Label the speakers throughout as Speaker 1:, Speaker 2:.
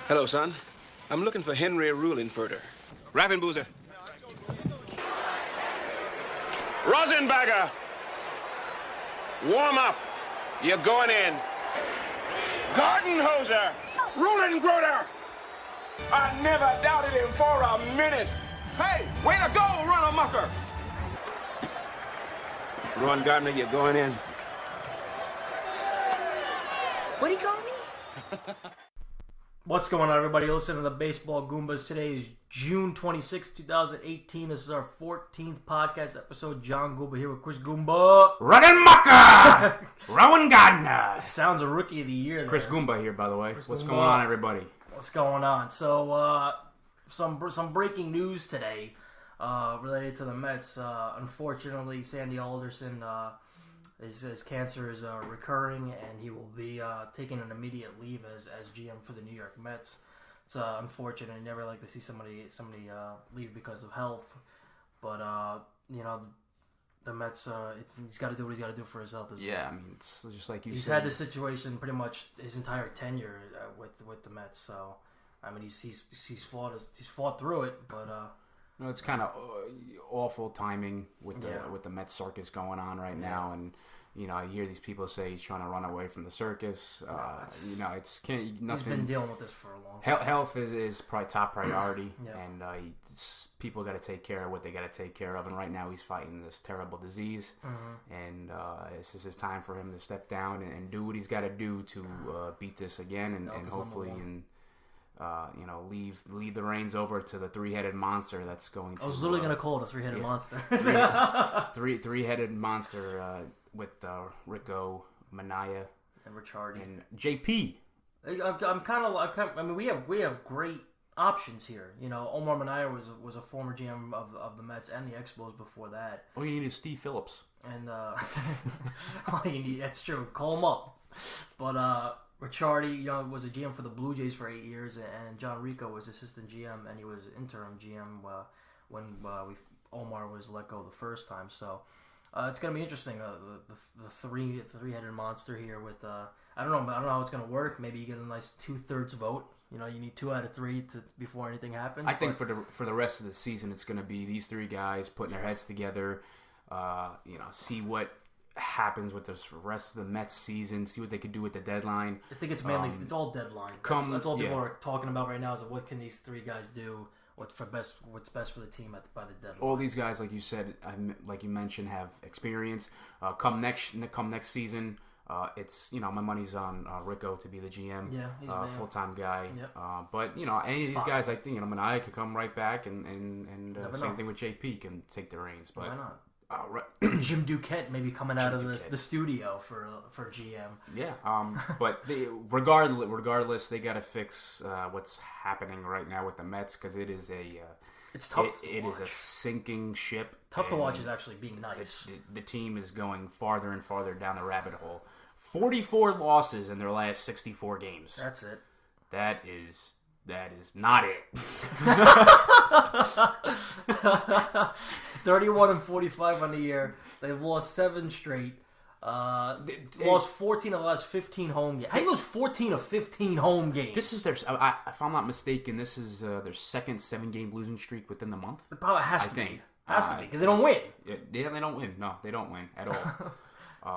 Speaker 1: Hello, son. I'm looking for Henry Ruhlenfurter. Raffenboozer. Rosenberger. Warm up. You're going in. Gardenhoser. Ruhlengroder. I never doubted him for a minute. Hey, way to go, run amucker. Ron Gardner, you're going in.
Speaker 2: What'd he call me?
Speaker 3: What's going on, everybody? Listen to the Baseball Goombas. Today is June 26, 2018. This is our 14th podcast episode. John Goomba here with Chris Goomba.
Speaker 4: Running Mucker! Rowan Gardner!
Speaker 3: Sounds a rookie of the year there.
Speaker 4: Chris Goomba here, by the way. What's
Speaker 3: Goomba.
Speaker 4: going on, everybody?
Speaker 3: What's going on? So, some breaking news today related to the Mets. Unfortunately, Sandy Alderson, his cancer is recurring, and he will be taking an immediate leave as GM for the New York Mets. It's unfortunate. I never like to see somebody leave because of health, but the Mets, he's got to do what he's got to do for his health.
Speaker 4: Yeah, I mean, it's just like you said.
Speaker 3: He's had this situation pretty much his entire tenure with the Mets. So, I mean, he's fought through it, but.
Speaker 4: It's kind of awful timing with the Mets circus going on right now, and I hear these people say he's trying to run away from the circus. It's nothing.
Speaker 3: He's been dealing with this for a long time.
Speaker 4: Health is probably top priority, and people got to take care of what they got to take care of. And right now he's fighting this terrible disease, and this is his time for him to step down and do what he's got to do to beat this again, and hopefully leave the reins over to the three-headed monster that's going to...
Speaker 3: I was literally going to call it a three-headed monster.
Speaker 4: Three-headed monster with Rico, Manaya,
Speaker 3: and Ricciardi.
Speaker 4: And JP.
Speaker 3: I mean, we have great options here. Omar Manaya was a former GM of the Mets and the Expos before that.
Speaker 4: All you need is Steve Phillips.
Speaker 3: And all you need, that's true. Call him up. But... Ricciardi, was a GM for the Blue Jays for 8 years, and John Rico was assistant GM, and he was interim GM when Omar was let go the first time. So it's gonna be interesting. The three-headed monster here with I don't know how it's gonna work. Maybe you get a nice 2/3 vote. You need 2 out of 3 before anything happens.
Speaker 4: I think for the rest of the season, it's gonna be these three guys putting their heads together. See what happens with the rest of the Mets season, see what they could do with the deadline.
Speaker 3: I think it's mainly it's all deadline. That's all people are talking about right now is what can these three guys do, what's best for the team by the deadline.
Speaker 4: All these guys, like you said, like you mentioned, have experience. Come next season, it's my money's on Rico to be the GM.
Speaker 3: Yeah, he's
Speaker 4: full-time guy.
Speaker 3: Yep.
Speaker 4: But any of these guys, I think Manaya could come right back, and same thing with JP can take the reins. But
Speaker 3: why not? Jim Duquette maybe coming out of the studio for GM.
Speaker 4: Yeah, but regardless, they got to fix what's happening right now with the Mets because it is
Speaker 3: it's tough.
Speaker 4: It is a sinking ship.
Speaker 3: Tough to watch is actually being nice.
Speaker 4: The team is going farther and farther down the rabbit hole. 44 losses in their last 64 games.
Speaker 3: That's it.
Speaker 4: That is not it.
Speaker 3: 31-45 on the year. They've lost 7 straight. Lost 14 of the last 15 home games. How do you lose 14 of 15 home games?
Speaker 4: This is their, if I'm not mistaken, this is their second 7-game losing streak within the month.
Speaker 3: It probably has to be. Has to be because they don't win.
Speaker 4: Yeah, they don't win. No, they don't win at all.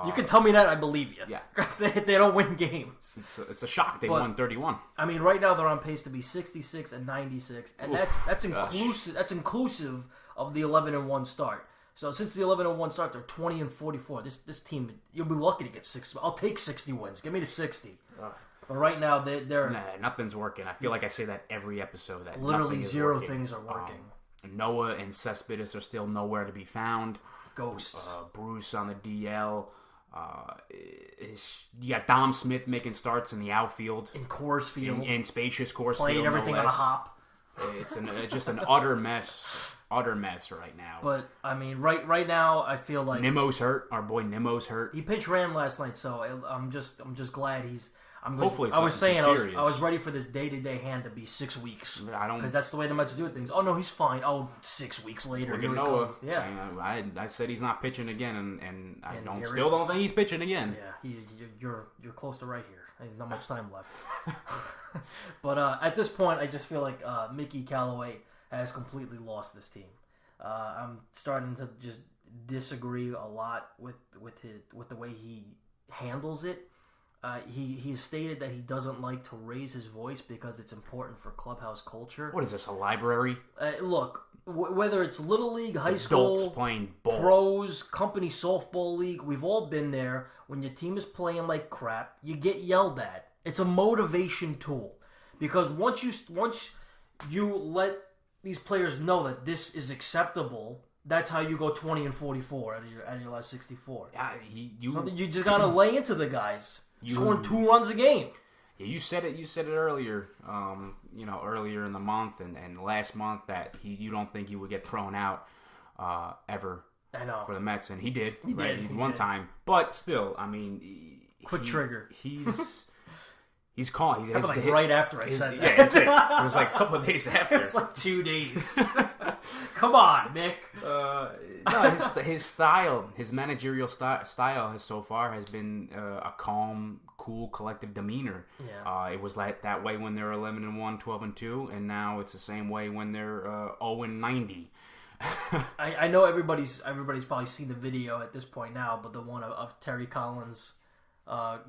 Speaker 3: You can tell me that, I believe you.
Speaker 4: Yeah.
Speaker 3: Because they don't win games.
Speaker 4: It's a shock. They won 31.
Speaker 3: I mean, right now they're on pace to be 66 and 96, and that's inclusive. That's inclusive of the 11-1 start. So since the 11-1 start, they're 20-44. This team, you'll be lucky to get 60. I'll take 60 wins. Give me the 60. But right now they're
Speaker 4: nothing's working. I feel like I say that every episode. That
Speaker 3: literally zero things are working.
Speaker 4: Noah and Cespedes are still nowhere to be found.
Speaker 3: Ghosts.
Speaker 4: Bruce on the DL. You got Dom Smith making starts in the outfield.
Speaker 3: In Coors Field.
Speaker 4: In spacious Coors Field.
Speaker 3: Playing everything on a hop.
Speaker 4: It's just an utter mess. Utter mess right now.
Speaker 3: But, I mean, right now, I feel like...
Speaker 4: Nimmo's hurt. Our boy Nimmo's hurt.
Speaker 3: He pitch ran last night, so I'm just glad he's...
Speaker 4: Hopefully it's
Speaker 3: I was saying
Speaker 4: serious.
Speaker 3: I was ready for this day-to-day hand to be 6 weeks. Because that's the way the Mets do things. Oh, no, he's fine. Oh, 6 weeks later.
Speaker 4: Look at Noah. Yeah. I said he's not pitching again, and I don't think he's pitching again.
Speaker 3: Yeah, you're close to right here. There's not much time left. But at this point, I just feel like Mickey Callaway has completely lost this team. I'm starting to just disagree a lot with the way he handles it. He stated that he doesn't like to raise his voice because it's important for clubhouse culture.
Speaker 4: What is this, a library?
Speaker 3: Look, whether it's Little League, high school,
Speaker 4: adults playing ball,
Speaker 3: pros, company softball league, we've all been there. When your team is playing like crap, you get yelled at. It's a motivation tool. Because once you let these players know that this is acceptable, that's how you go 20-44 out of your last 64.
Speaker 4: Yeah,
Speaker 3: you just gotta lay into the guys. Scoring 2 runs a game.
Speaker 4: Yeah, you said it earlier. Earlier in the month and last month that you don't think he would get thrown out ever.
Speaker 3: I know.
Speaker 4: For the Mets, and he did.
Speaker 3: He
Speaker 4: right?
Speaker 3: did.
Speaker 4: One time, but still, I mean,
Speaker 3: quick trigger.
Speaker 4: He's calm.
Speaker 3: That was like right after I said that.
Speaker 4: Yeah, it was like a couple of days after.
Speaker 3: It's like 2 days. Come on, Nick.
Speaker 4: No, his style, his managerial style has so far has been a calm, cool, collective demeanor.
Speaker 3: Yeah.
Speaker 4: It was like that way when they're 11-1, 12-2, and now it's the same way when they're 0-90.
Speaker 3: I know everybody's probably seen the video at this point now, but the one of Terry Collins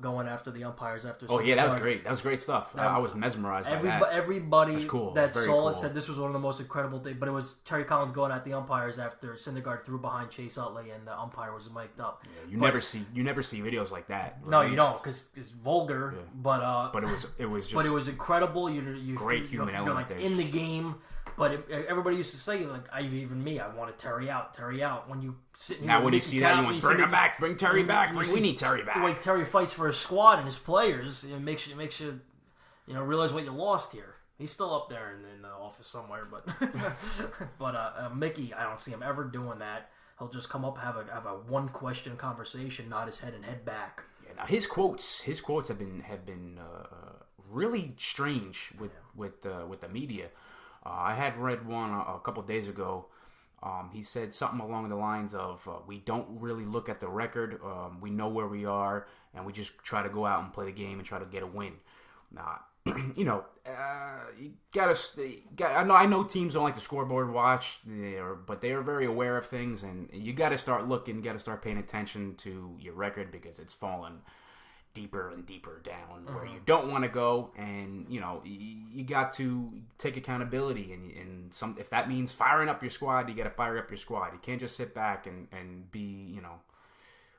Speaker 3: going after the umpires after.
Speaker 4: Oh yeah, that was great. That was great stuff. I was mesmerized by that.
Speaker 3: Everybody
Speaker 4: cool.
Speaker 3: that saw it
Speaker 4: cool.
Speaker 3: said this was one of the most incredible things. But it was Terry Collins going at the umpires after Syndergaard threw behind Chase Utley and the umpire was mic'd up.
Speaker 4: Yeah, you never see videos like that.
Speaker 3: No, you don't, because it's vulgar. Yeah. But
Speaker 4: it was just.
Speaker 3: But it was incredible. You
Speaker 4: great human element
Speaker 3: like
Speaker 4: there.
Speaker 3: In the game. But everybody used to say, like, even me, I want to Terry out. When you sit here,
Speaker 4: now when you see that, you want to bring him back, bring Terry back. We need Terry back.
Speaker 3: The way Terry fights for his squad and his players, it makes you realize what you lost here. He's still up there in the office somewhere, but Mickey, I don't see him ever doing that. He'll just come up, have a one question conversation, nod his head and head back.
Speaker 4: Yeah, now his quotes have been really strange with the media. I had read one a couple days ago. He said something along the lines of, we don't really look at the record. We know where we are, and we just try to go out and play the game and try to get a win. You gotta I know teams don't like the scoreboard watch, but they are very aware of things, and you got to start looking, got to start paying attention to your record because it's fallen deeper and deeper down where you don't want to go, and you got to take accountability, and some, if that means firing up your squad, you got to fire up your squad. You can't just sit back and be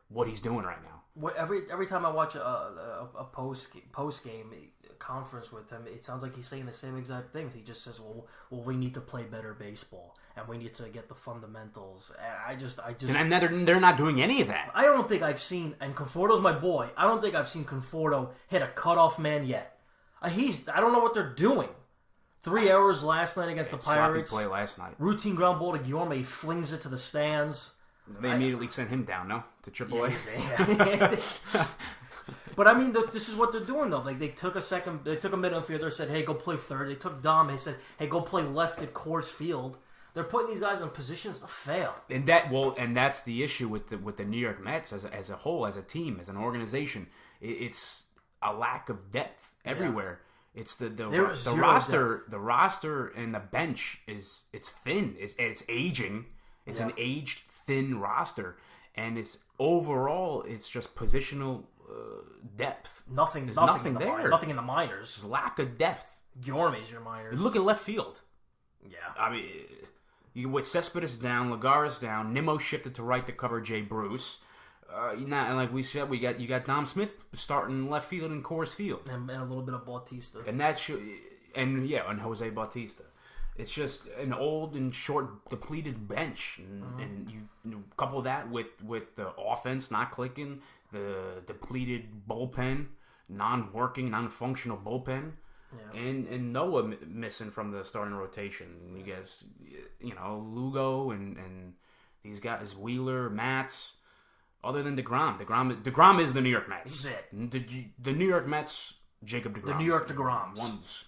Speaker 4: what he's doing right now.
Speaker 3: Every time I watch a post game conference with him, it sounds like he's saying the same exact things. He just says, well, we need to play better baseball. And we need to get the fundamentals. And I just
Speaker 4: and they're not doing any of that.
Speaker 3: I don't think I've seen, and Conforto's my boy, I don't think I've seen Conforto hit a cutoff man yet. I don't know what they're doing. 3 errors last night against the Pirates.
Speaker 4: Sloppy play last night.
Speaker 3: Routine ground ball to Guillorme. He flings it to the stands.
Speaker 4: They immediately sent him down, no? To AAA.
Speaker 3: Yeah. But I mean, this is what they're doing though. Like they took a middle fielder, said, "Hey, go play third." They took Dom. They said, "Hey, go play left at Coors Field." They're putting these guys in positions to fail.
Speaker 4: And that's the issue with the New York Mets as a whole, as a team, as an organization. It's a lack of depth everywhere. Yeah. It's the roster,
Speaker 3: depth.
Speaker 4: The roster and the bench it's thin. It's aging. It's an aged, thin roster, and it's just positional depth.
Speaker 3: Nothing
Speaker 4: there.
Speaker 3: Nothing in the minors.
Speaker 4: There's lack of depth.
Speaker 3: Guillorme's your minors.
Speaker 4: Look at left field.
Speaker 3: Yeah,
Speaker 4: I mean, with Cespedes down, Lagares down, Nimmo shifted to right to cover Jay Bruce. And like we said, you got Dom Smith starting left field in Coors Field,
Speaker 3: and a little bit of Bautista,
Speaker 4: and and Jose Bautista. It's just an old and short, depleted bench, and you couple that with the offense not clicking, the depleted bullpen, non-working, non-functional bullpen. Yeah. And Noah missing from the starting rotation. You guys, Lugo and these guys, Wheeler, Matz. Other than DeGrom is the New York Mets.
Speaker 3: He's it.
Speaker 4: The New York Mets, Jacob DeGrom.
Speaker 3: The New York DeGroms.
Speaker 4: Ones.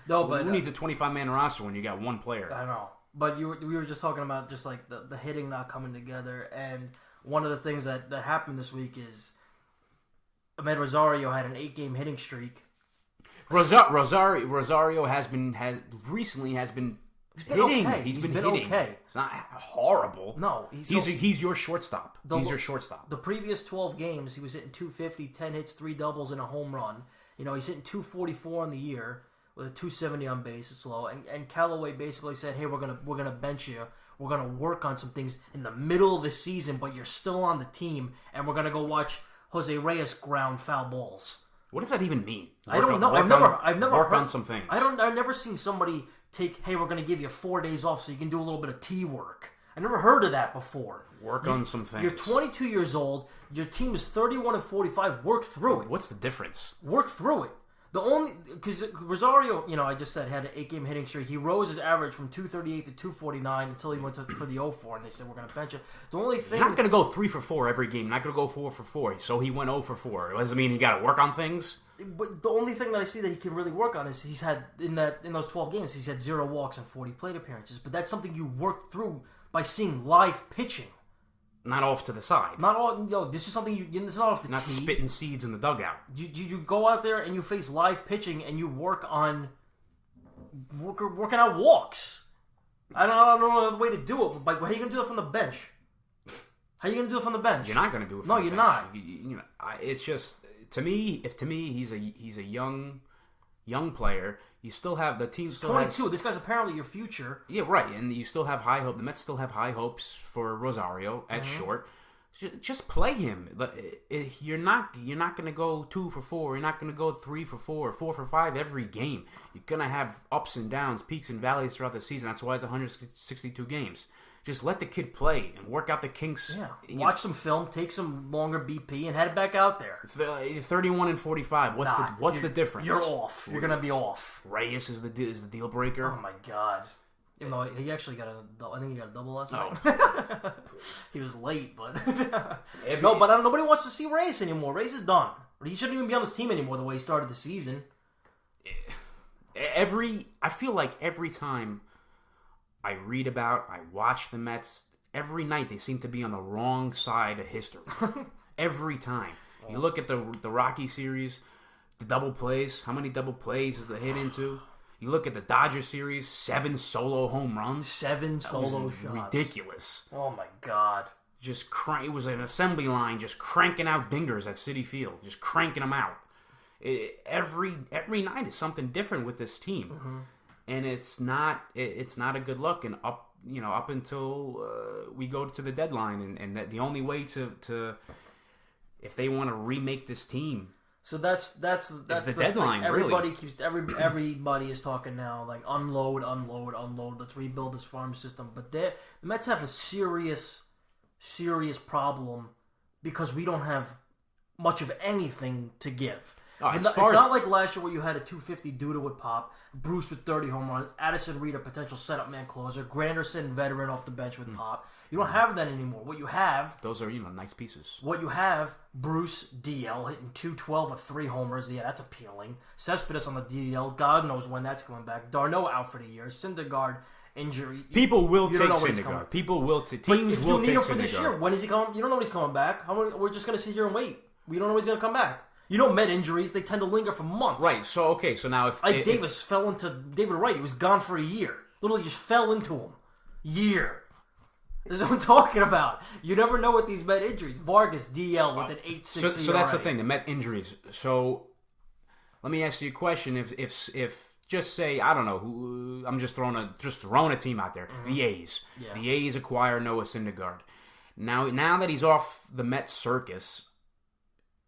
Speaker 3: No, but
Speaker 4: who needs a 25-man roster when you got one player?
Speaker 3: I know. But we were just talking about just like the hitting not coming together, and one of the things that happened this week is Amed Rosario had an 8-game hitting streak.
Speaker 4: Rosario has been hitting.
Speaker 3: Okay.
Speaker 4: He's been hitting.
Speaker 3: Okay.
Speaker 4: It's not horrible.
Speaker 3: No,
Speaker 4: he's your shortstop. He's your shortstop.
Speaker 3: The previous 12 games, he was hitting 250, 10 hits, 3 doubles, and a home run. He's hitting 244 on the year with a 270 on base. It's low. And Callaway basically said, "Hey, we're gonna bench you. We're gonna work on some things in the middle of the season, but you're still on the team, and we're gonna go watch Jose Reyes ground foul balls."
Speaker 4: What does that even mean?
Speaker 3: I don't know. I've never
Speaker 4: work
Speaker 3: heard,
Speaker 4: on some things.
Speaker 3: I've never seen somebody take. Hey, we're going to give you 4 days off so you can do a little bit of T work. I never heard of that before.
Speaker 4: Work on some things.
Speaker 3: You're 22 years old. Your team is 31-45. Work through it.
Speaker 4: What's the difference?
Speaker 3: Work through it. Because Rosario, I just said had an 8-game hitting streak. He rose his average from 238 to 249 until he went for the 0-4, and they said we're going to bench it. The only thing,
Speaker 4: you're not going to go 3 for 4 every game. You're not going to go 4 for 4. So he went 0 for 4. It doesn't mean he got to work on things.
Speaker 3: But the only thing that I see that he can really work on is he's had in those 12 games he's had 0 walks and 40 plate appearances. But that's something you work through by seeing live pitching.
Speaker 4: Not off to the side.
Speaker 3: Not all. This is something this is not off the
Speaker 4: not
Speaker 3: tee.
Speaker 4: Spitting seeds in the dugout.
Speaker 3: You go out there and you face live pitching and you work on working out walks. I don't know another way to do it. But how are you gonna do it from the bench? How are you gonna do it from the bench?
Speaker 4: You're not gonna do it.
Speaker 3: No,
Speaker 4: from the
Speaker 3: you're
Speaker 4: bench.
Speaker 3: not.
Speaker 4: It's just to me. If he's a young player. You still have the team. Still
Speaker 3: 22.
Speaker 4: has,
Speaker 3: this guy's apparently your future.
Speaker 4: Yeah, right. And you still have high hope. The Mets still have high hopes for Rosario at short. Just play him. You're not going to go 2 for 4. You're not going to go 3 for 4 or 4 for 5 every game. You're going to have ups and downs, peaks and valleys throughout the season. That's why it's 162 games. Just let the kid play and work out the kinks.
Speaker 3: Yeah. Watch some film, take some longer BP, and head back out there.
Speaker 4: 31-45. What's the difference?
Speaker 3: You're off. You're gonna be off.
Speaker 4: Reyes is the deal breaker.
Speaker 3: Oh my god. Even though he actually got I think he got a double last night. He was late, but nobody wants to see Reyes anymore. Reyes is done. He shouldn't even be on this team anymore. The way he started the season.
Speaker 4: I feel like every time I watch the Mets, every night they seem to be on the wrong side of history. Every time. You look at the Rocky series, the double plays. How many double plays is the hit into? You look at the Dodger series, 7 solo home runs. 7 solo shots. Ridiculous.
Speaker 3: Oh my god.
Speaker 4: It was an assembly line just cranking out dingers at Citi Field. Just cranking them out. Every night is something different with this team. Mm-hmm. And it's not a good look. And up until we go to the deadline, and that the only way to if they want to remake this team. So that's the deadline.
Speaker 3: Everybody
Speaker 4: really.
Speaker 3: everybody is talking now like unload. Let's rebuild this farm system. But the Mets have a serious problem because we don't have much of anything to give. It's not like last year where you had a 250 Duda would pop, Bruce with 30 home runs, Addison Reed a potential setup man closer, Granderson veteran off the bench with pop. You don't have that anymore. What you have,
Speaker 4: those are nice pieces.
Speaker 3: What you have, Bruce DL hitting 212 with 3 homers. Yeah, that's appealing. Cespedes on the DL. God knows when that's coming back. D'Arnaud out for the year. Syndergaard injury.
Speaker 4: People will take Syndergaard. Teams will take Syndergaard.
Speaker 3: You need him for this year. When is he coming? You don't know when he's coming back. We're just going to sit here and wait. We don't know when he's going to come back. Med injuries, they tend to linger for months.
Speaker 4: Right, so now if...
Speaker 3: Davis fell into David Wright. He was gone for a year. Literally just fell into him. Year. That's what I'm talking about. You never know what these Met injuries. Vargas, DL with an 8.6
Speaker 4: So that's the thing, the Met injuries. So, let me ask you a question. If just say, I don't know, I'm just throwing a team out there. Mm-hmm. The A's. Yeah. The A's acquire Noah Syndergaard. Now that he's off the Met circus...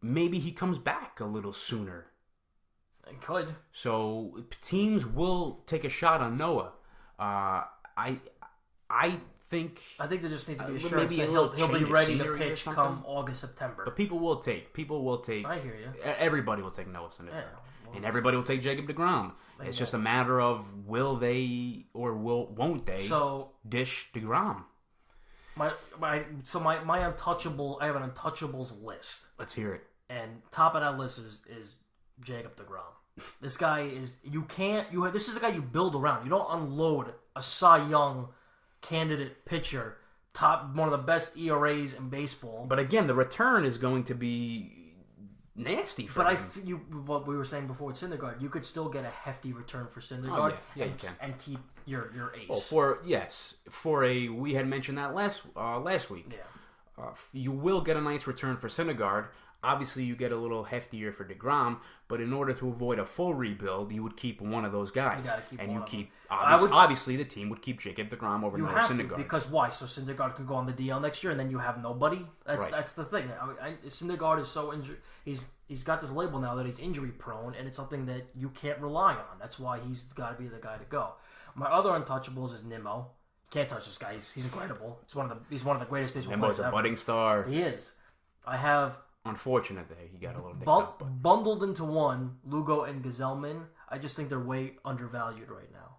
Speaker 4: Maybe he comes back a little sooner.
Speaker 3: He could.
Speaker 4: So teams will take a shot on Noah. I think there
Speaker 3: just needs to be assurance that he'll be ready to pitch come August, September.
Speaker 4: But people will take.
Speaker 3: I hear you.
Speaker 4: Everybody will take Noah Syndergaard. And everybody will take Jacob deGrom. It's just a matter of will they or won't they dish deGrom.
Speaker 3: My untouchable. I have an untouchables list.
Speaker 4: Let's hear it.
Speaker 3: And top of that list is Jacob deGrom. This guy is this is a guy you build around. You don't unload a Cy Young candidate pitcher, one of the best ERAs in baseball.
Speaker 4: But again, the return is going to be nasty for
Speaker 3: but
Speaker 4: him.
Speaker 3: What we were saying before with Syndergaard, you could still get a hefty return for Syndergaard
Speaker 4: you can.
Speaker 3: and keep your ace.
Speaker 4: We had mentioned that last week.
Speaker 3: Yeah.
Speaker 4: You will get a nice return for Syndergaard. Obviously, you get a little heftier for DeGrom, but in order to avoid a full rebuild, you would keep one of those guys.
Speaker 3: You gotta keep
Speaker 4: and
Speaker 3: one
Speaker 4: you
Speaker 3: of
Speaker 4: keep
Speaker 3: them.
Speaker 4: obviously the team would keep Jacob DeGrom over Noah Syndergaard.
Speaker 3: Because why? So Syndergaard can go on the DL next year, and then you have nobody. That's the thing. Syndergaard is so injured. He's got this label now that he's injury prone, and it's something that you can't rely on. That's why he's got to be the guy to go. My other untouchables is Nimmo. Can't touch this guy. He's incredible. He's one of the greatest baseball players
Speaker 4: Nimmo's a budding star.
Speaker 3: He is. I have.
Speaker 4: Unfortunate that he got a little dicked up. But
Speaker 3: Bundled into one, Lugo and Gazelman. I just think they're way undervalued right now.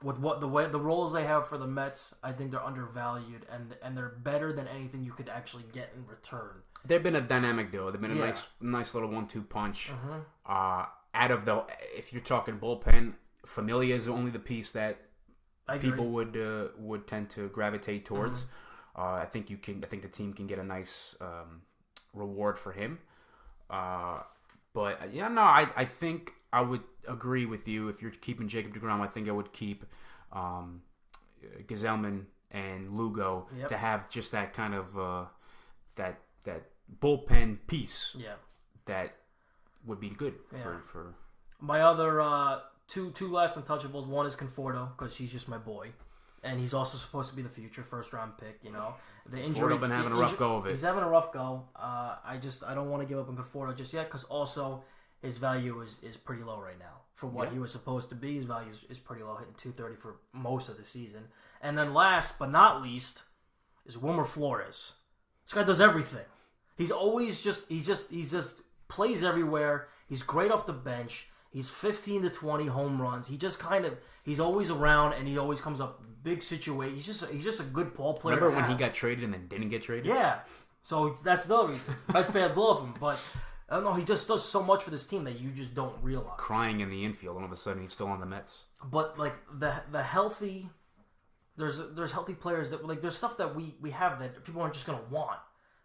Speaker 3: With the roles they have for the Mets, I think they're undervalued, and they're better than anything you could actually get in return.
Speaker 4: They've been a dynamic duo. They've been a nice little 1-2 punch. Mm-hmm. If you're talking bullpen, Familia is only the piece that people would tend to gravitate towards. Mm-hmm. I think the team can get a nice reward for him. I think I would agree with you. If you're keeping Jacob DeGrom, I think I would keep Gazelman and Lugo to have just that kind of that bullpen piece. Yeah, that would be good for.
Speaker 3: My other two last untouchables. One is Conforto because he's just my boy. And he's also supposed to be the future first-round pick, The injury...
Speaker 4: Conforto been having a rough go of it.
Speaker 3: He's having a rough go. I don't want to give up on Conforto just yet, because also his value is pretty low right now. For what he was supposed to be, his value is pretty low, hitting 230 for most of the season. And then last but not least is Wilmer Flores. This guy does everything. He's always he just plays everywhere. He's great off the bench. He's 15 to 20 home runs. He's always around, and he always comes up big situation. He's just a good ball player.
Speaker 4: Remember when he got traded and then didn't get traded?
Speaker 3: Yeah. So that's the other reason. Red fans love him, but I don't know. He just does so much for this team that you just don't realize.
Speaker 4: Crying in the infield, and all of a sudden he's still on the Mets.
Speaker 3: But like the healthy, there's healthy players that there's stuff that we have that people aren't just gonna want.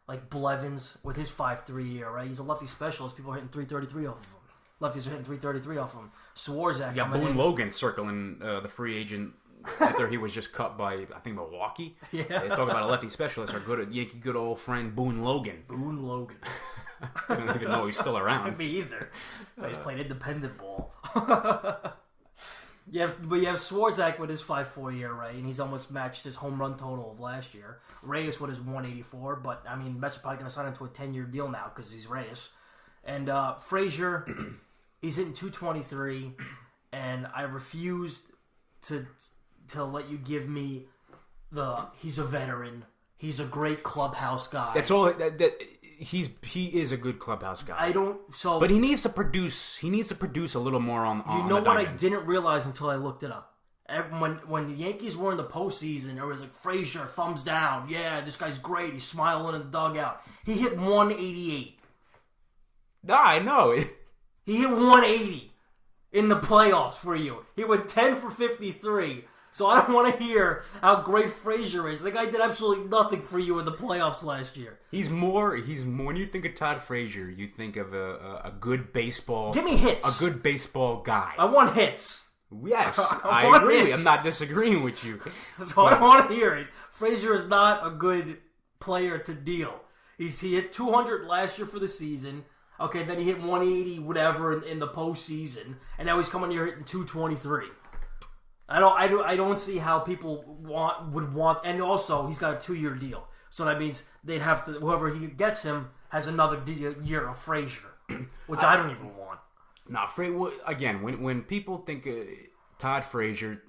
Speaker 3: Like Blevins with his 5.3 ERA, he's a lefty specialist. People are hitting 333 off of him. Lefties are hitting 333 off him. Swarzak.
Speaker 4: Yeah, Boone Logan circling the free agent after he was just cut by, I think, Milwaukee. Yeah. They talk about a lefty specialist. Our Yankee good old friend Boone Logan.
Speaker 3: Boone Logan.
Speaker 4: I don't even know he's still around.
Speaker 3: Me either. He's played independent ball. You have Swarzak with his 5.4 ERA, and he's almost matched his home run total of last year. Reyes with his 184, but I mean, Mets are probably going to sign him to a 10-year deal now because he's Reyes. And Frazier, he's hitting 223, and I refuse to let you give me he's a veteran. He's a great clubhouse guy.
Speaker 4: That's all. He is a good clubhouse guy.
Speaker 3: But
Speaker 4: he needs to produce. He needs to produce a little more on.
Speaker 3: You know what I didn't realize until I looked it up. When the Yankees were in the postseason, everybody's like, Frazier, thumbs down. Yeah, this guy's great. He's smiling in the dugout. He hit 188.
Speaker 4: Nah, I know.
Speaker 3: He hit 180 in the playoffs for you. He went 10 for 53. So I don't want to hear how great Frazier is. The guy did absolutely nothing for you in the playoffs last year.
Speaker 4: He's more. When you think of Todd Frazier, you think of a good baseball.
Speaker 3: Give me hits.
Speaker 4: A good baseball guy.
Speaker 3: I want hits.
Speaker 4: Yes, I agree. Hits. I'm not disagreeing with you.
Speaker 3: So I don't want to hear it. Frazier is not a good player to deal. He hit 200 last year for the season. Okay, then he hit 180 whatever in the postseason, and now he's coming here hitting 223. I don't see how people would want, and also he's got a 2-year deal, so that means they'd have to, whoever he gets him has another year of Frazier, which I don't even want.
Speaker 4: Nah, again, when people think Todd Frazier,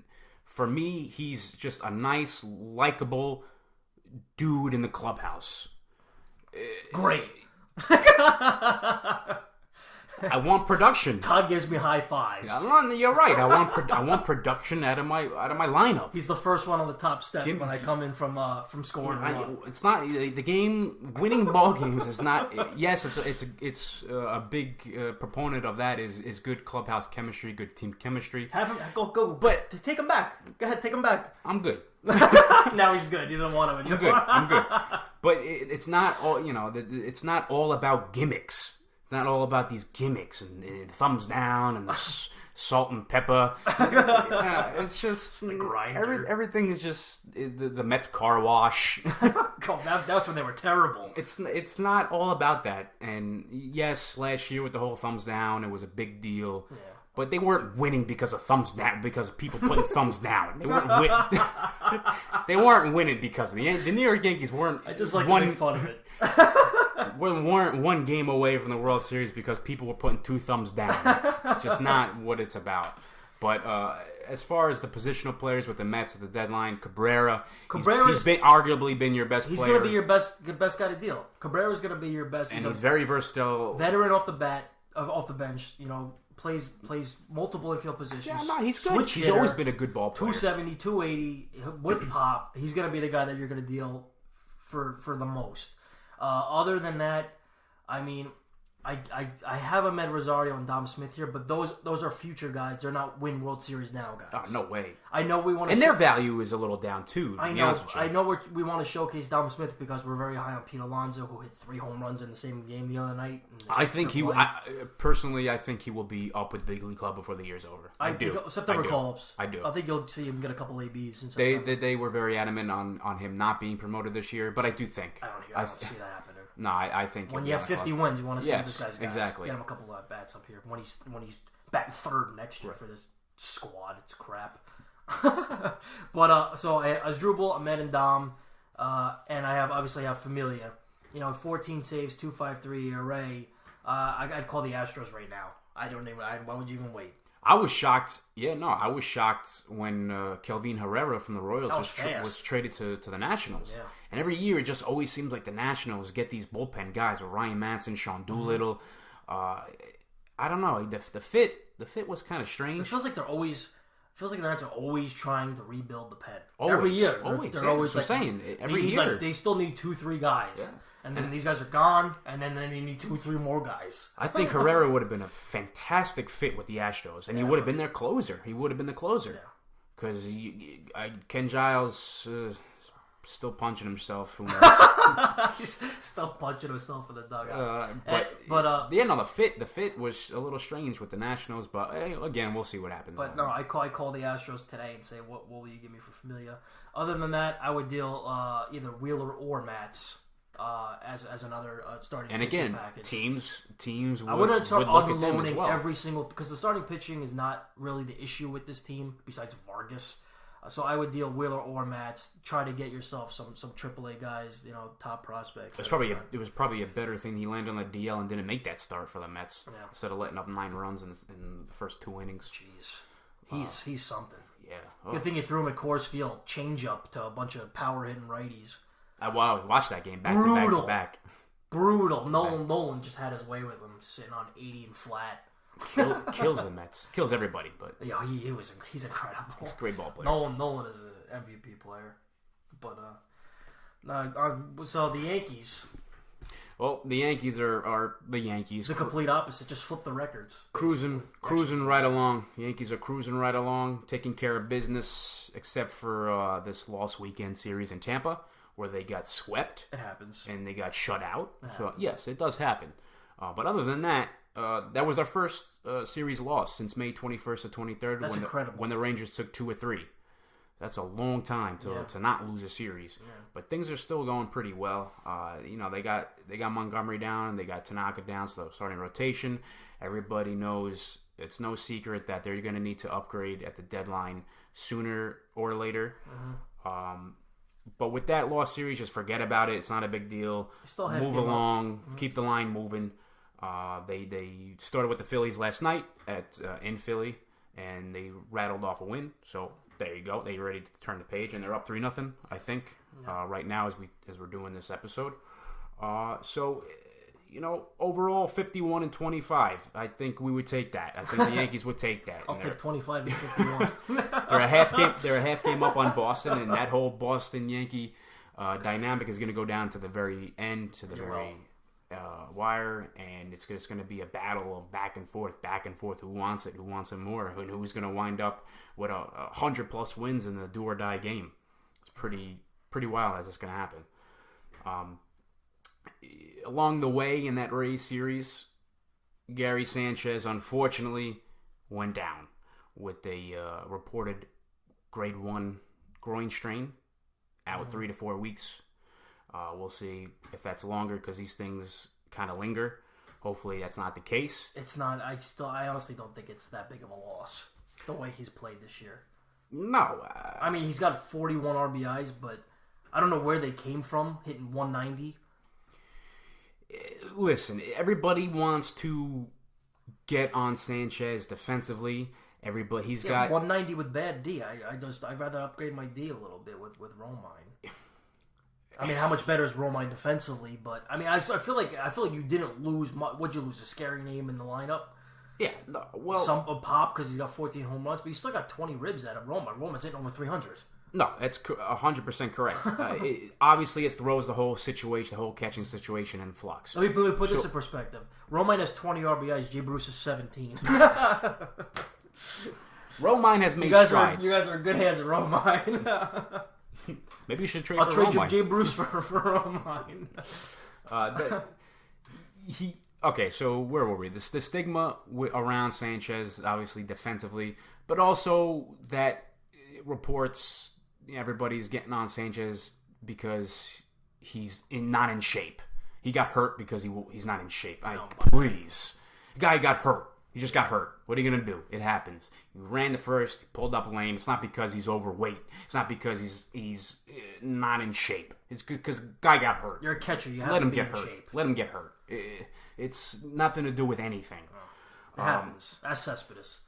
Speaker 4: for me, he's just a nice, likable dude in the clubhouse.
Speaker 3: Great.
Speaker 4: I want production.
Speaker 3: Todd gives me high fives.
Speaker 4: You're right. I want production out of my lineup.
Speaker 3: He's the first one on the top step when I come in from scoring.
Speaker 4: It's not the game. Winning ball games is not. Yes, it's a big proponent of that is good clubhouse chemistry, good team chemistry.
Speaker 3: Have him go, but take him back. Go ahead, take him back.
Speaker 4: I'm good.
Speaker 3: Now he's good. You don't want him anymore.
Speaker 4: I'm good. But it's not all. It's not all about gimmicks. not all about these gimmicks and thumbs down and the salt and pepper. It's just
Speaker 3: the grinder.
Speaker 4: Everything is just the Mets car wash.
Speaker 3: That's when they were terrible.
Speaker 4: It's not all about that. And yes, last year with the whole thumbs down, it was a big deal. Yeah. But they weren't winning because of thumbs down, because of people putting thumbs down. They weren't they weren't winning because of the New York Yankees weren't.
Speaker 3: I just like to make fun of it.
Speaker 4: weren't one game away from the World Series because people were putting 2 thumbs down. It's just not what it's about. But as far as the positional players with the Mets at the deadline, Cabrera's arguably been your best player.
Speaker 3: He's going to be your best guy to deal. Cabrera's going to be your best.
Speaker 4: And he's very versatile.
Speaker 3: Veteran off the bench, plays multiple infield positions.
Speaker 4: Yeah, no, he's good. He's always been a good ball player.
Speaker 3: 270, 280, with pop. He's going to be the guy that you're going to deal for the most. Other than that, I mean, I have Ahmed Rosario and Dom Smith here, but those are future guys. They're not win World Series now guys.
Speaker 4: Oh, no way.
Speaker 3: I know we want to,
Speaker 4: and their value is a little down too.
Speaker 3: I know we want to showcase Dom Smith because we're very high on Pete Alonso, who hit 3 home runs in the same game the other night.
Speaker 4: I think personally, I think he will be up with Big League Club before the year's over. I do.
Speaker 3: September call-ups.
Speaker 4: I do.
Speaker 3: I think you'll see him get a couple ABs.
Speaker 4: They were very adamant on him not being promoted this year, but I do think
Speaker 3: I don't see that happening.
Speaker 4: No, I think
Speaker 3: when you have 50 wins, you want to see what this guy's got.
Speaker 4: Exactly.
Speaker 3: Get him a couple of bats up here when he's batting third next year for this squad. It's crap. But so Asdrubal, Ahmed, and Dom, and I have Familia. 14 saves, 2.53 ERA. I'd call the Astros right now. Why would you even wait?
Speaker 4: I was shocked. Yeah, no, I was shocked when Kelvin Herrera from the Royals was traded to the Nationals. Yeah. And every year it just always seems like the Nationals get these bullpen guys with Ryan Manson, Sean Doolittle. I don't know. The fit was kind of strange.
Speaker 3: It feels like the Nats are always trying to rebuild the pen.
Speaker 4: Always,
Speaker 3: every year.
Speaker 4: They're always like, saying every year.
Speaker 3: They still need 2-3 guys. Yeah. And then these guys are gone, and then they need 2-3 more guys.
Speaker 4: I think Herrera would have been a fantastic fit with the Astros, and he would have been their closer. He would have been the closer. Because Ken Giles still punching himself.
Speaker 3: He's still punching himself in the dugout.
Speaker 4: The fit was a little strange with the Nationals, but again, we'll see what happens.
Speaker 3: But no, I call the Astros today and say, what will you give me for Familia? Other than that, I would deal either Wheeler or Matz. As another starting
Speaker 4: and
Speaker 3: pitching
Speaker 4: again
Speaker 3: package.
Speaker 4: teams
Speaker 3: I wouldn't start
Speaker 4: look at them as well.
Speaker 3: every single, because the starting pitching is not really the issue with this team besides Vargas. So I would deal Wheeler or Matz. Try to get yourself some AAA guys, top prospects.
Speaker 4: It was probably a better thing he landed on the DL and didn't make that start for the Mets instead of letting up 9 runs in the first 2 innings.
Speaker 3: Jeez, he's something.
Speaker 4: Yeah.
Speaker 3: Good thing you threw him at Coors Field, change up to a bunch of power hitting rights.
Speaker 4: I watched that game back to back.
Speaker 3: Brutal. Nolan just had his way with him, sitting on 80 and flat.
Speaker 4: Kills the Mets. Kills everybody. But
Speaker 3: yeah, he's incredible.
Speaker 4: He's a great ball player.
Speaker 3: Nolan is an MVP player. But so the Yankees.
Speaker 4: Well, the Yankees are the Yankees.
Speaker 3: The complete opposite. Just flip the records.
Speaker 4: Cruising right along. Yankees are cruising right along, taking care of business, except for this lost weekend series in Tampa, where they got swept.
Speaker 3: It happens.
Speaker 4: And they got shut out. So, yes, it does happen. But other than that, that was our first series loss since May 21st to 23rd.
Speaker 3: That's incredible.
Speaker 4: When the Rangers took 2 or 3. That's a long time to not lose a series. Yeah. But things are still going pretty well. They got Montgomery down. They got Tanaka down, so starting rotation. Everybody knows it's no secret that they're going to need to upgrade at the deadline sooner or later. Mm-hmm. But with that lost series, just forget about it. It's not a big deal. Move along. Mm-hmm. Keep the line moving. They started with the Phillies last night in Philly, and they rattled off a win. So there you go. They're ready to turn the page, and they're up 3-0. I think right now as we're doing this episode. Overall 51-25. I think we would take that. I think the Yankees would take that.
Speaker 3: I'll take 25 and 51.
Speaker 4: They're a half game up on Boston, and that whole Boston Yankee dynamic is going to go down to the very end, to the wire, and it's just going to be a battle of back and forth. Who wants it more, and who's going to wind up with 100+ wins in the do or die game. It's pretty wild as it's going to happen. Along the way in that Rays series, Gary Sanchez, unfortunately, went down with a reported grade 1 groin strain, out 3 to 4 weeks. We'll see if that's longer because these things kind of linger. Hopefully that's not the case.
Speaker 3: It's not. I honestly don't think it's that big of a loss, the way he's played this year.
Speaker 4: No.
Speaker 3: I mean, he's got 41 RBIs, but I don't know where they came from, hitting 190.
Speaker 4: Listen, everybody wants to get on Sanchez defensively. He's got
Speaker 3: 190 with bad D. I'd rather upgrade my D a little bit with Romine. I mean, how much better is Romine defensively? But I mean, I feel like you didn't lose much. What'd you lose? A scary name in the lineup?
Speaker 4: Yeah, no, well,
Speaker 3: a pop because he's got 14 home runs, but you still got 20 ribs out of Romine. Romine's hitting over 300.
Speaker 4: No, that's 100% correct. Obviously, it throws the whole catching situation in flux.
Speaker 3: Let me put this in perspective. Romine has 20 RBIs. Jay Bruce is 17.
Speaker 4: Romine has made strides.
Speaker 3: You guys are in good hands at Romine.
Speaker 4: Maybe you should trade
Speaker 3: I'll
Speaker 4: for
Speaker 3: trade
Speaker 4: Romine.
Speaker 3: Jay Bruce for Romine.
Speaker 4: Okay, so where were we? The stigma around Sanchez, obviously defensively, but also that reports everybody's getting on Sanchez because he's not in shape. He got hurt because he's not in shape. Please. The guy got hurt. He just got hurt. What are you going to do? It happens. He ran the first, he pulled up lame. It's not because he's overweight. It's not because he's not in shape. It's because the guy got hurt.
Speaker 3: You're a catcher. You have
Speaker 4: Let
Speaker 3: to
Speaker 4: him
Speaker 3: be
Speaker 4: get
Speaker 3: in
Speaker 4: hurt.
Speaker 3: shape.
Speaker 4: Let him get hurt. It's nothing to do with anything.
Speaker 3: It happens. That's Cespedes.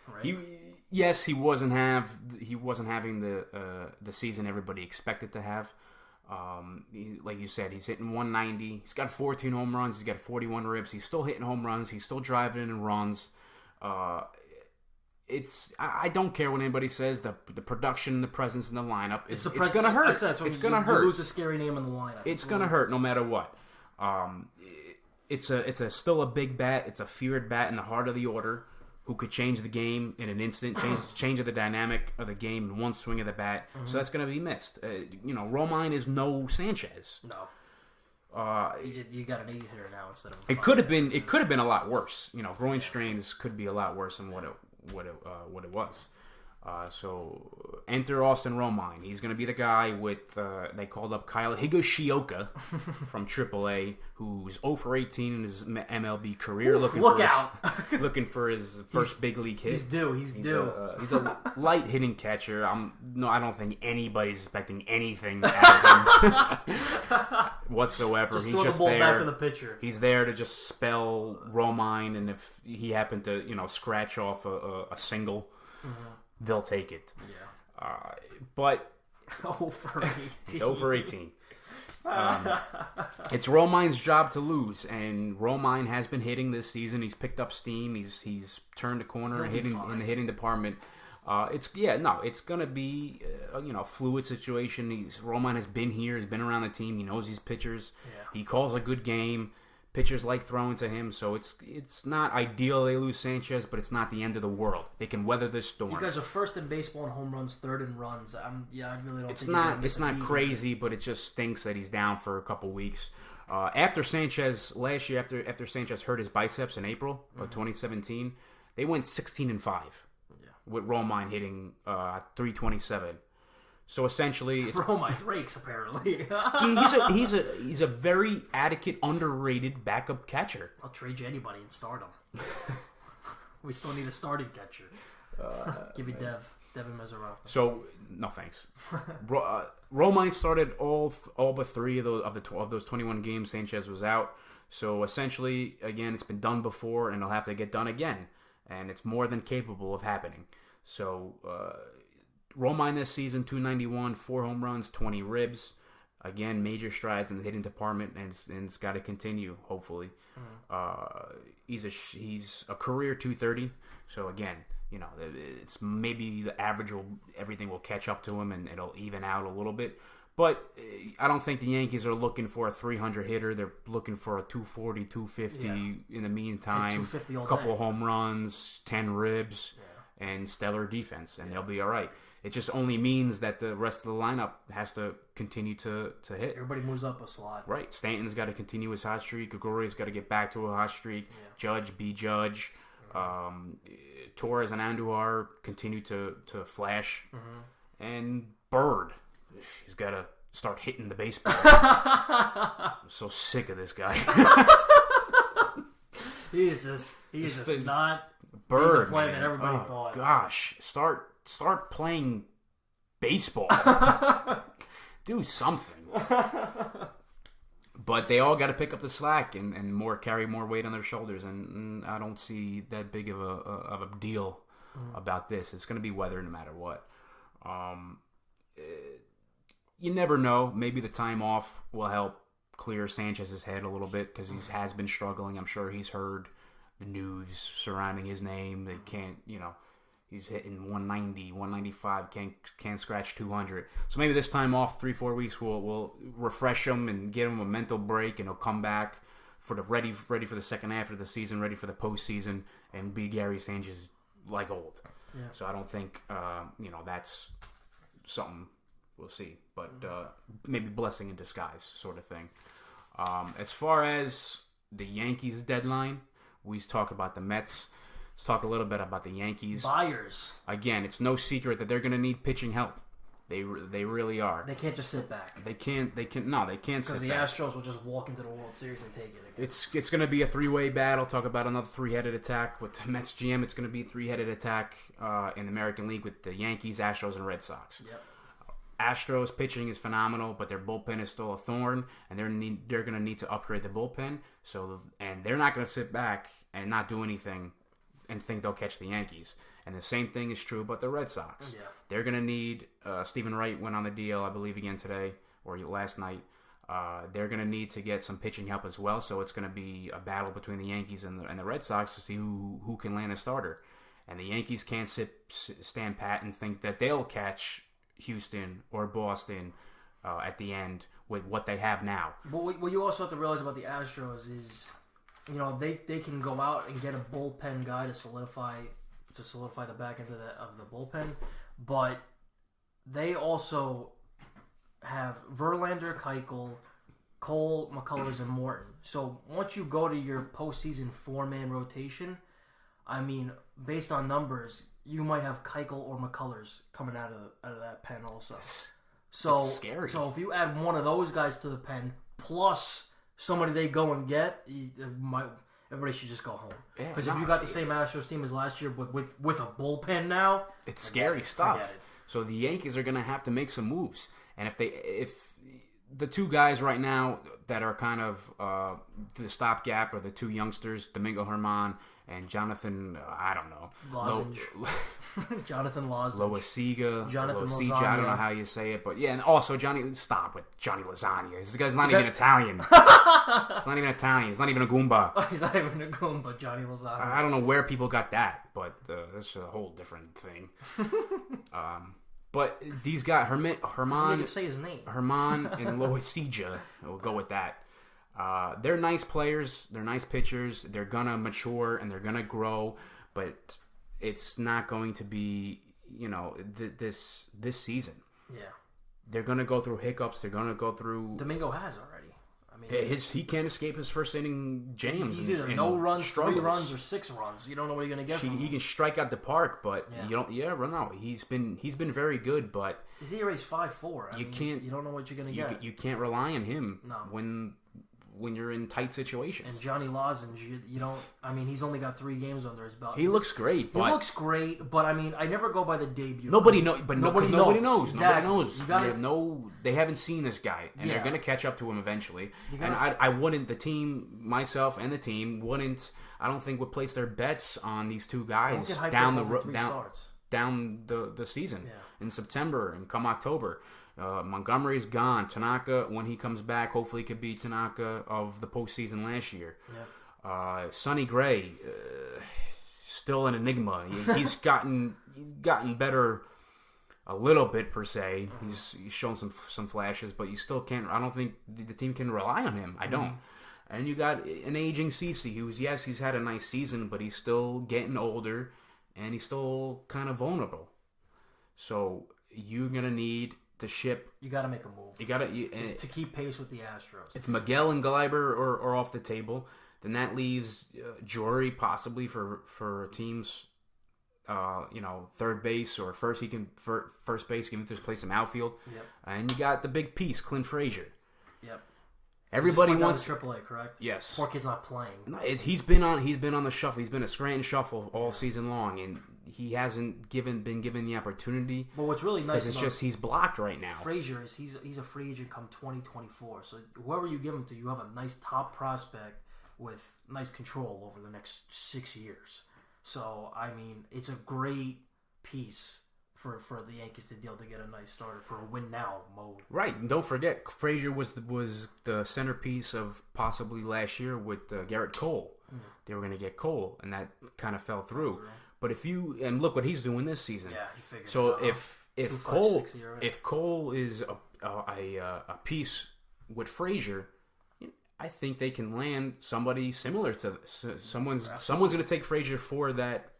Speaker 3: Right?
Speaker 4: He wasn't having the season everybody expected to have. Like you said, he's hitting 190. He's got 14 home runs. He's got 41 ribs. He's still hitting home runs. He's still driving in runs. I don't care what anybody says. The production and the presence in the lineup. It's going to hurt. It's going to hurt.
Speaker 3: You lose a scary name in the lineup.
Speaker 4: It's going to hurt no matter what. It's still a big bat. It's a feared bat in the heart of the order who could change the game in an instant, change the dynamic of the game in one swing of the bat. Mm-hmm. So that's going to be missed. Romine is no Sanchez.
Speaker 3: No. You got an 8-hitter now instead of.
Speaker 4: It could have been a lot worse. Groin strains could be a lot worse than what it was. So enter Austin Romine. He's going to be the guy with, they called up Kyle Higashioka from AAA, who's 0 for 18 in his MLB career. Looking for his first big league hit.
Speaker 3: He's due. He's
Speaker 4: a light hitting catcher. I don't think anybody's expecting anything out of him whatsoever. He's just there.
Speaker 3: Back to the pitcher.
Speaker 4: He's there to just spell Romine, and if he happened to scratch off a single. Mm-hmm. They'll take it. Yeah. But
Speaker 3: 0 for 18.
Speaker 4: 0 for 18. It's Romine's job to lose, and Romine has been hitting this season. He's picked up steam. He's turned a corner in the hitting department. It's gonna be a fluid situation. Romine has been here. He's been around the team. He knows these pitchers. Yeah. He calls a good game. Pitchers like throwing to him, so it's not ideal they lose Sanchez, but it's not the end of the world. They can weather this storm.
Speaker 3: You guys are first in baseball in home runs, third in runs. I really don't.
Speaker 4: It's not crazy, but it just stinks that he's down for a couple weeks. After Sanchez last year, after Sanchez hurt his biceps in April of 2017, they went 16-5 with Romine hitting 327. So essentially, it's
Speaker 3: Romine rakes apparently.
Speaker 4: he's a very adequate, underrated backup catcher.
Speaker 3: I'll trade you anybody and start him. We still need a starting catcher. Give me Devin Mesereau.
Speaker 4: So no thanks. Romine started all but 3 of those 21 games Sanchez was out. So essentially, again, it's been done before, and it'll have to get done again, and it's more than capable of happening. So. Romine this season, 291, 4 home runs, 20 ribs. Again, major strides in the hitting department, and it's got to continue, hopefully. He's a career 230. So again, it's maybe the average everything will catch up to him, and it'll even out a little bit. But I don't think the Yankees are looking for a 300 hitter. They're looking for a 240, 250 in the meantime. 250 all day. Couple home runs, 10 ribs. Yeah. and stellar defense, and they'll be all right. It just only means that the rest of the lineup has to continue to hit.
Speaker 3: Everybody moves up a slot.
Speaker 4: Right. Stanton's got to continue his hot streak. Gregorius got to get back to a hot streak. Yeah. Judge be Judge. Torres and Andujar continue to flash. Mm-hmm. And Bird, he's got to start hitting the baseball. I'm so sick of this guy.
Speaker 3: He's just not
Speaker 4: Bird,
Speaker 3: the player that everybody thought.
Speaker 4: Gosh, start playing baseball. Do something. But they all got to pick up the slack and carry more weight on their shoulders, and I don't see that big of a deal about this. It's going to be weather no matter what. You never know. Maybe the time off will help clear Sanchez's head a little bit because he has been struggling. I'm sure he's heard the news surrounding his name. They can't, he's hitting 190, 195, can't scratch 200. So maybe this time off, 3-4 weeks, will refresh him and get him a mental break, and he'll come back for the ready for the second half of the season, ready for the postseason, and be Gary Sanchez like old. Yeah. So I don't think that's something we'll see, but maybe blessing in disguise sort of thing. As far as the Yankees deadline, we talk about the Mets. Let's talk a little bit about the Yankees.
Speaker 3: Buyers.
Speaker 4: Again, it's no secret that they're going to need pitching help. They really are.
Speaker 3: They can't just sit back.
Speaker 4: They can't sit back.
Speaker 3: Because the Astros will just walk into the World Series and take it again.
Speaker 4: It's going to be a three-way battle. Talk about another three-headed attack with the Mets GM. It's going to be a three-headed attack in the American League with the Yankees, Astros, and Red Sox.
Speaker 3: Yep.
Speaker 4: Astros pitching is phenomenal, but their bullpen is still a thorn, and they're going to need to upgrade the bullpen. And they're not going to sit back and not do anything and think they'll catch the Yankees. And the same thing is true about the Red Sox. Yeah. They're going to need Stephen Wright went on the DL, I believe, again today or last night. They're going to need to get some pitching help as well. So it's going to be a battle between the Yankees and the Red Sox to see who can land a starter. And the Yankees can't stand pat and think that they'll catch Houston or Boston at the end with what they have now.
Speaker 3: But what you also have to realize about the Astros is, they can go out and get a bullpen guy to solidify the back end of the bullpen, but they also have Verlander, Keuchel, Cole, McCullers, and Morton. So once you go to your postseason 4-man rotation, I mean, based on numbers, you might have Keuchel or McCullers coming out of that pen also. So
Speaker 4: it's scary.
Speaker 3: So if you add one of those guys to the pen plus somebody they go and get, everybody should just go home. Because if you got the same Astros team as last year with a bullpen now,
Speaker 4: it's scary stuff. So the Yankees are going to have to make some moves, and if the two guys right now that are kind of the stopgap are the two youngsters, Domingo Germán and Jonathan, I don't know.
Speaker 3: Lozenge. Jonathan Lozenge.
Speaker 4: Loasiga.
Speaker 3: Jonathan
Speaker 4: Loasiga,
Speaker 3: Lasagna.
Speaker 4: I don't know how you say it, but yeah, and also stop with Johnny Lasagna. This guy's not even Italian. It's not even Italian. He's not even a Goomba.
Speaker 3: He's not even a Goomba, Johnny Lasagna.
Speaker 4: I don't know where people got that, but that's a whole different thing. But these guys, Germán,
Speaker 3: say his name.
Speaker 4: Germán and Loasiga, we'll go with that. They're nice players. They're nice pitchers. They're gonna mature and they're gonna grow, but it's not going to be, this season. Yeah, they're gonna go through hiccups. They're gonna go through.
Speaker 3: Domingo has already. I mean,
Speaker 4: he can't escape his first inning jams.
Speaker 3: He's either no runs, struggles. 3 runs, or 6 runs. You don't know what you're gonna get.
Speaker 4: He can strike out the park, but you don't. Yeah, no, he's been very good, but
Speaker 3: his ERA's 5.4. You don't know what you're gonna get.
Speaker 4: You can't rely on him when you're in tight situations.
Speaker 3: And Johnny Lozenge, you don't. I mean, he's only got 3 games under his belt.
Speaker 4: He looks great. But
Speaker 3: I mean, I never go by the debut.
Speaker 4: Nobody knows. Nobody knows.
Speaker 3: Exactly.
Speaker 4: Nobody knows. They haven't seen this guy, and they're going to catch up to him eventually. And I wouldn't. The team, myself, and the team wouldn't. I don't think would place their bets on these two guys down the season in September and come October. Montgomery's gone. Tanaka, when he comes back, hopefully could be Tanaka of the postseason last year. Yep. Sonny Gray, still an enigma. He's gotten better a little bit per se. Mm-hmm. He's shown some flashes, but you still can't. I don't think the team can rely on him. I don't. Mm-hmm. And you got an aging CeCe, he's had a nice season, but he's still getting older. and he's still kind of vulnerable. So you're gonna need to ship.
Speaker 3: You got to make a move.
Speaker 4: You got
Speaker 3: to keep pace with the Astros.
Speaker 4: If Miguel and Gleiber are off the table, then that leaves Jory possibly for teams. Third base or first. He can first base. He can just play some outfield.
Speaker 3: Yep.
Speaker 4: And you got the big piece, Clint Frazier.
Speaker 3: Yep.
Speaker 4: Everybody wants
Speaker 3: AAA, correct?
Speaker 4: Yes.
Speaker 3: Poor kid's not playing.
Speaker 4: No, he's been on the shuffle. He's been a Scranton shuffle all season long, and he hasn't been given the opportunity.
Speaker 3: But what's really nice
Speaker 4: because it's just he's blocked right now.
Speaker 3: Frazier is he's a free agent come 2024. So whoever you give him to, you have a nice top prospect with nice control over the next 6 years. So I mean, it's a great piece for the Yankees to deal to get a nice starter for a win now mode.
Speaker 4: Right, and don't forget, Frazier was the centerpiece of possibly last year with Garrett Cole. Mm-hmm. They were going to get Cole, and that kind of fell through. But and look what he's doing this season.
Speaker 3: Yeah, he figured.
Speaker 4: So
Speaker 3: it out.
Speaker 4: if Cole is a piece with Frazier, I think they can land somebody similar to this. Someone's going to take Frazier for that.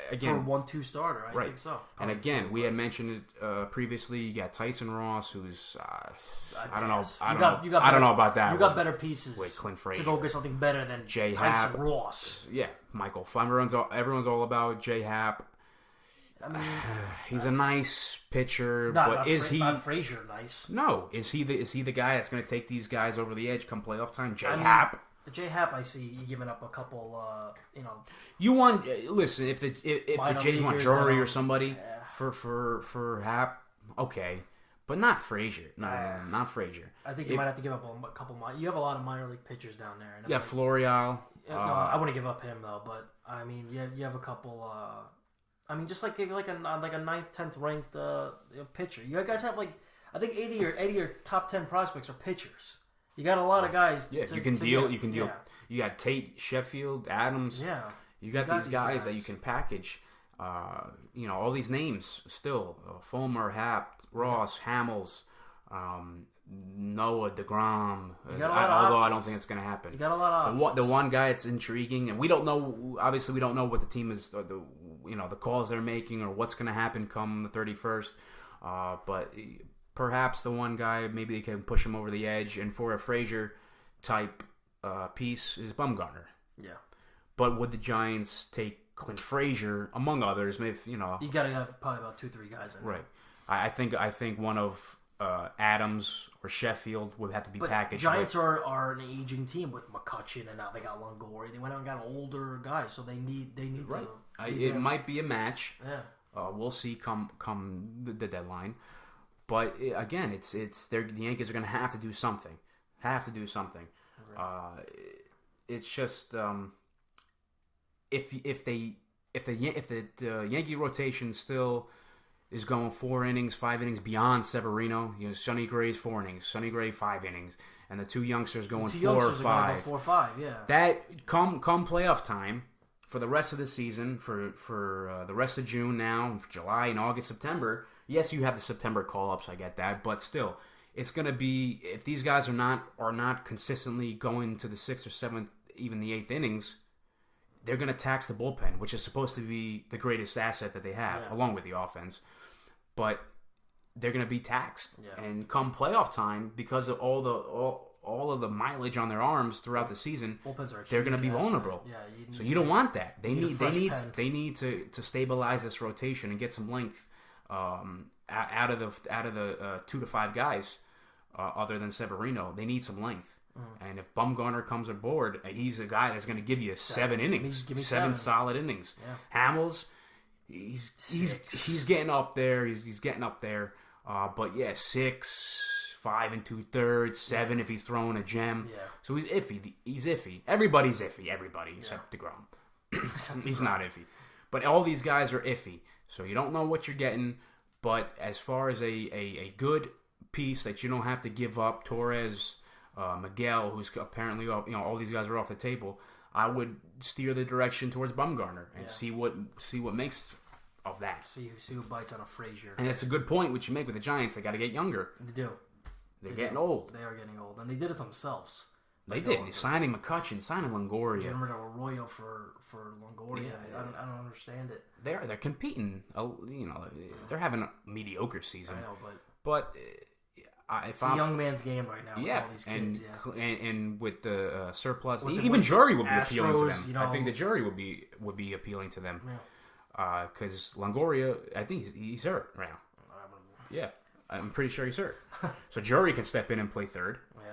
Speaker 4: Again,
Speaker 3: for a 1-2 starter, I think so.
Speaker 4: And again, we had mentioned it previously. You got Tyson Ross, who's I don't know about that.
Speaker 3: You got better pieces
Speaker 4: with Clint Frazier
Speaker 3: to go get something better than
Speaker 4: J.
Speaker 3: Tyson
Speaker 4: Happ.
Speaker 3: Ross.
Speaker 4: Yeah, Michael. Everyone's all about J. Happ.
Speaker 3: I mean,
Speaker 4: he's a nice pitcher,
Speaker 3: but
Speaker 4: is he?
Speaker 3: Not Frazier nice?
Speaker 4: No, is he the guy that's going to take these guys over the edge come playoff time? Happ.
Speaker 3: J. Happ, I see you giving up a couple.
Speaker 4: You want listen if the Jays want Drury or somebody for Happ, okay, but not Frazier. No, not Frazier.
Speaker 3: I think you might have to give up a couple. You have a lot of minor league pitchers down there.
Speaker 4: Yeah, Florial.
Speaker 3: No, I wouldn't give up him though. But I mean, you have a couple. I mean, just like a 9th, 10th ranked pitcher. You guys have I think 80 or top 10 prospects are pitchers. You got a lot of guys.
Speaker 4: Yeah, you can deal. Yeah. You got Tate, Sheffield, Adams.
Speaker 3: Yeah.
Speaker 4: You got these guys that you can package. All these names still. Fulmer, Happ, Ross, Hamels, Noah, DeGrom.
Speaker 3: Although
Speaker 4: I don't think it's going to happen.
Speaker 3: You got a lot of options.
Speaker 4: The one guy that's intriguing, and we don't know. Obviously, we don't know what the team is. The calls they're making or what's going to happen come the 31st. But perhaps the one guy, maybe they can push him over the edge. And for a Frazier type piece is Bumgarner.
Speaker 3: Yeah.
Speaker 4: But would the Giants take Clint Frazier, among others? If
Speaker 3: you got to have probably about 2-3 guys in there.
Speaker 4: Right. I think one of Adams or Sheffield would have to be packaged.
Speaker 3: Giants are an aging team with McCutchen, and now they got Longoria. They went out and got older guys, so they need
Speaker 4: right.
Speaker 3: to.
Speaker 4: It might be a match.
Speaker 3: Yeah.
Speaker 4: We'll see come the deadline. But again, it's the Yankees are going to have to do something. Right. It's just if the Yankee rotation still is going 4 innings, 5 innings beyond Severino. Sonny Gray's 4 innings, Sonny Gray 5 innings, and the 2 youngsters going 4 or 5.
Speaker 3: 4 or 5, yeah.
Speaker 4: That come playoff time for the rest of the season, for the rest of June now, for July and August, September. Yes, you have the September call-ups. I get that, but still, it's going to be if these guys are not consistently going to the 6th or 7th, even the 8th innings. They're going to tax the bullpen, which is supposed to be the greatest asset that they have, along with the offense. But they're going to be taxed, and come playoff time, because of all of the mileage on their arms throughout the seson, they're going to be vulnerable. So you don't want that. They need to stabilize this rotation and get some length out of the 2 to 5 guys, other than Severino. They need some length. And if Bumgarner comes aboard, he's a guy that's going to give you 7 innings,
Speaker 3: give me
Speaker 4: 7 solid innings. Yeah. Hamels, he's getting up there. He's getting up there. But 6, 5 2/3, 7 if he's throwing a gem.
Speaker 3: Yeah.
Speaker 4: So he's iffy. He's iffy. Everybody's iffy. Everybody except DeGrom. He's not iffy. But all these guys are iffy. So you don't know what you're getting. But as far as a good piece that you don't have to give up, Torres, Miguel, who's apparently all these guys are off the table, I would steer the direction towards Bumgarner and see what makes of that.
Speaker 3: See who bites on a Frazier.
Speaker 4: And that's a good point which you make with the Giants. They got to get younger.
Speaker 3: They do.
Speaker 4: They're getting old.
Speaker 3: They are getting old, and they did it themselves.
Speaker 4: They did. Signing McCutchen, signing Longoria.
Speaker 3: Getting rid of Arroyo for Longoria. Yeah. I don't understand it.
Speaker 4: They're competing. They're having a mediocre season.
Speaker 3: I know,
Speaker 4: but
Speaker 3: it's a young man's game right now.
Speaker 4: Yeah,
Speaker 3: with all these kids,
Speaker 4: and with the surplus, even jury would be
Speaker 3: Astros,
Speaker 4: appealing to them. I think the jury would be appealing to them. Because Longoria, I think he's hurt right now. Yeah, I'm pretty sure he's hurt. So jury can step in and play third.
Speaker 3: Yeah.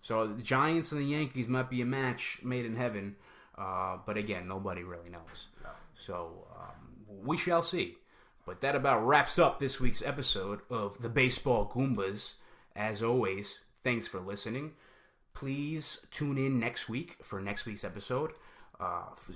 Speaker 4: So the Giants and the Yankees might be a match made in heaven. But again, nobody really knows.
Speaker 3: No.
Speaker 4: So we shall see. But that about wraps up this week's episode of the Baseball Goombas. As always, thanks for listening. Please tune in next week for next week's episode.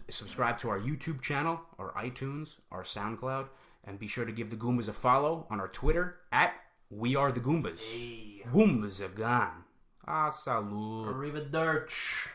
Speaker 4: Subscribe to our YouTube channel, our iTunes, our SoundCloud, and be sure to give the Goombas a follow on our Twitter at WeAreTheGoombas.
Speaker 3: Hey.
Speaker 4: Goombas are gone. Salud.
Speaker 3: Arrivederci.